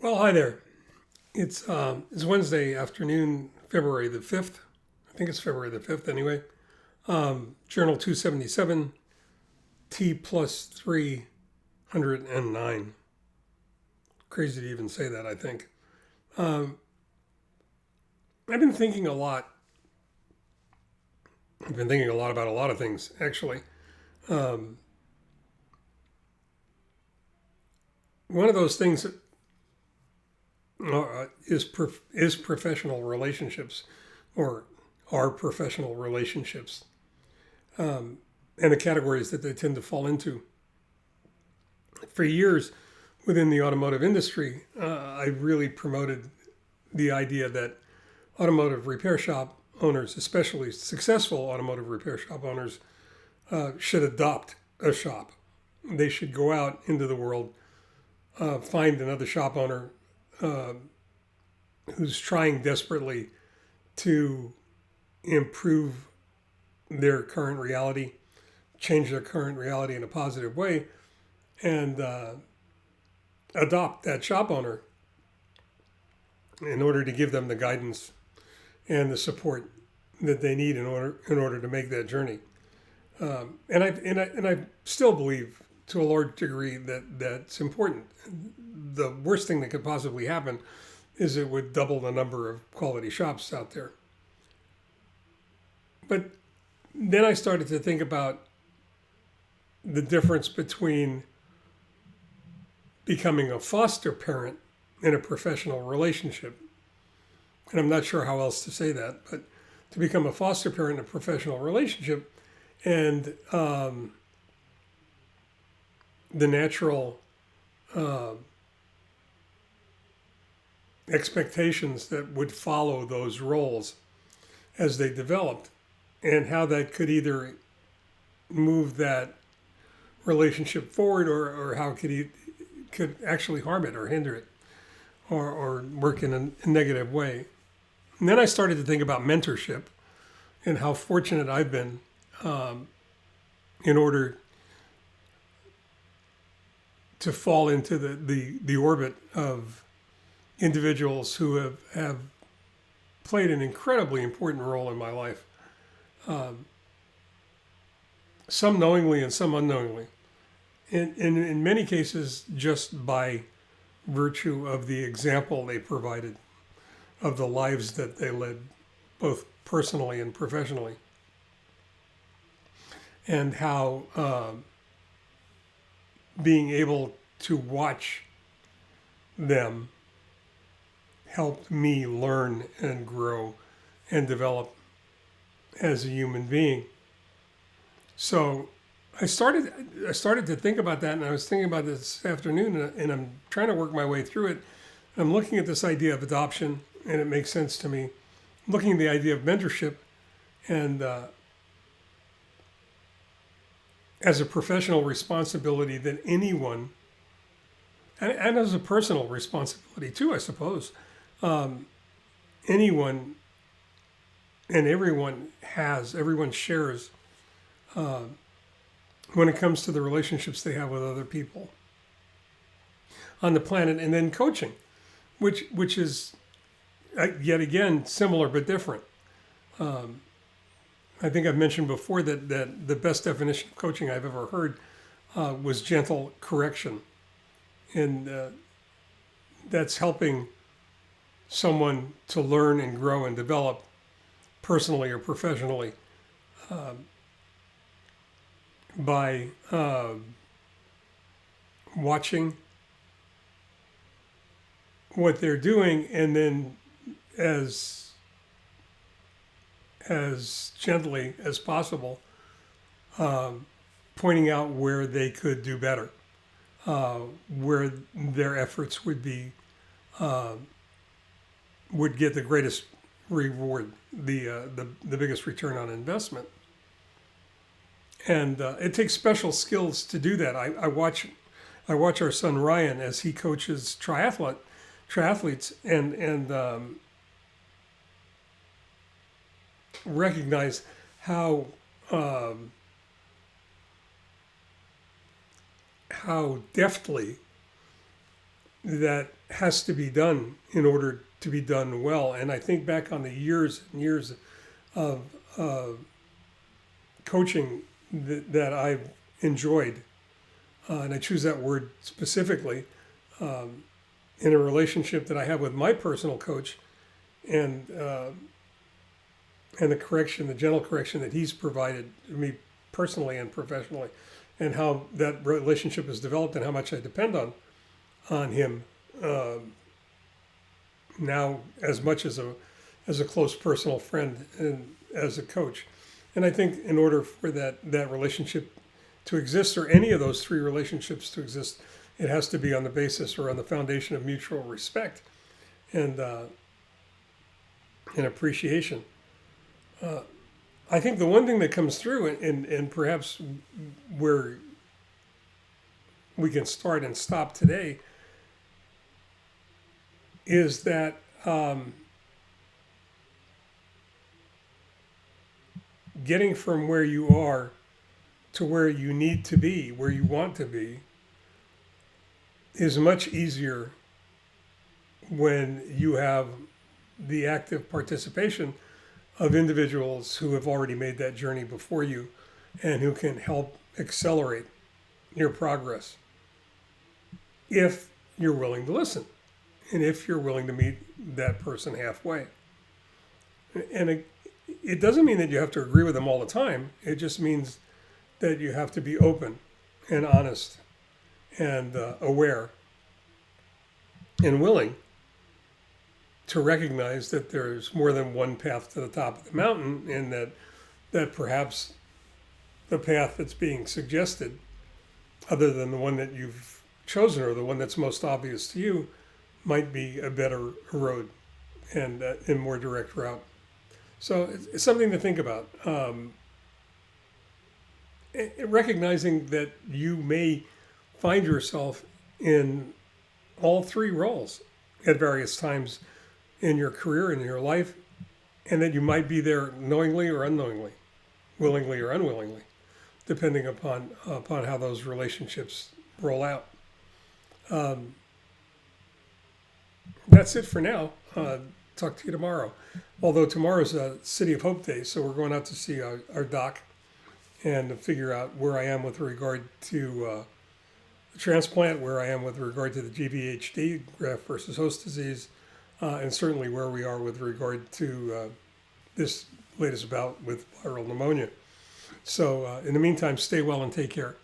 Well, hi there. It's Wednesday afternoon, February the 5th. I think it's February the 5th anyway. Journal 277, T plus 309. Crazy to even say that, I think. I've been thinking a lot. I've been thinking a lot about a lot of things, actually. One of those things is professional relationships, or are professional relationships, and the categories that they tend to fall into. For years within the automotive industry, I really promoted the idea that automotive repair shop owners, especially successful automotive repair shop owners, should adopt a shop. They should go out into the world, find another shop owner who's trying desperately to improve their current reality, change their current reality in a positive way, and adopt that shop owner in order to give them the guidance and the support that they need in order to make that journey. And I still believe to a large degree that that's important. The worst thing that could possibly happen is it would double the number of quality shops out there. But then I started to think about the difference between becoming a foster parent in a professional relationship. And I'm not sure how else to say that, but to become a foster parent in a professional relationship and the natural expectations that would follow those roles as they developed, and how that could either move that relationship forward or how it could actually harm it or hinder it or work in a negative way. And then I started to think about mentorship and how fortunate I've been in order to fall into the orbit of individuals who have played an incredibly important role in my life, some knowingly and some unknowingly, and in many cases just by virtue of the example they provided of the lives that they led, both personally and professionally, and how being able to watch them helped me learn and grow and develop as a human being. So I started to think about that, and I was thinking about this afternoon, and I'm trying to work my way through it. I'm looking at this idea of adoption, and it makes sense to me. I'm looking at the idea of mentorship, and as a professional responsibility that anyone, and as a personal responsibility too, I suppose, anyone and everyone shares when it comes to the relationships they have with other people on the planet. And then coaching, which is yet again similar but different. I think I've mentioned before that the best definition of coaching I've ever heard was gentle correction. And that's helping someone to learn and grow and develop personally or professionally by watching what they're doing, and then as gently as possible pointing out where they could do better, where their efforts would get the greatest reward, the biggest return on investment. And it takes special skills to do that. I watch our son Ryan as he coaches triathletes and recognize how deftly that has to be done in order to be done well. And I think back on the years and years of coaching that I've enjoyed, and I choose that word specifically, in a relationship that I have with my personal coach, and the gentle correction that he's provided to me personally and professionally, and how that relationship has developed and how much I depend on him now as much as a close personal friend and as a coach. And I think in order for that relationship to exist, or any of those three relationships to exist, it has to be on the basis or on the foundation of mutual respect and appreciation. I think the one thing that comes through, and perhaps where we can start and stop today, is that getting from where you are to where you need to be, where you want to be, is much easier when you have the active participation of individuals who have already made that journey before you and who can help accelerate your progress if you're willing to listen and if you're willing to meet that person halfway. And it doesn't mean that you have to agree with them all the time. It just means that you have to be open and honest and aware and willing to recognize that there's more than one path to the top of the mountain, and that perhaps the path that's being suggested, other than the one that you've chosen or the one that's most obvious to you, might be a better road and a more direct route. So it's something to think about. Recognizing that you may find yourself in all three roles at various times in your career and in your life, and that you might be there knowingly or unknowingly, willingly or unwillingly, depending upon how those relationships roll out. That's it for now. Talk to you tomorrow. Although tomorrow's a City of Hope Day, so we're going out to see our doc and to figure out where I am with regard to the transplant, where I am with regard to the GVHD, graft versus host disease, and certainly where we are with regard to this latest bout with viral pneumonia. So in the meantime, stay well and take care.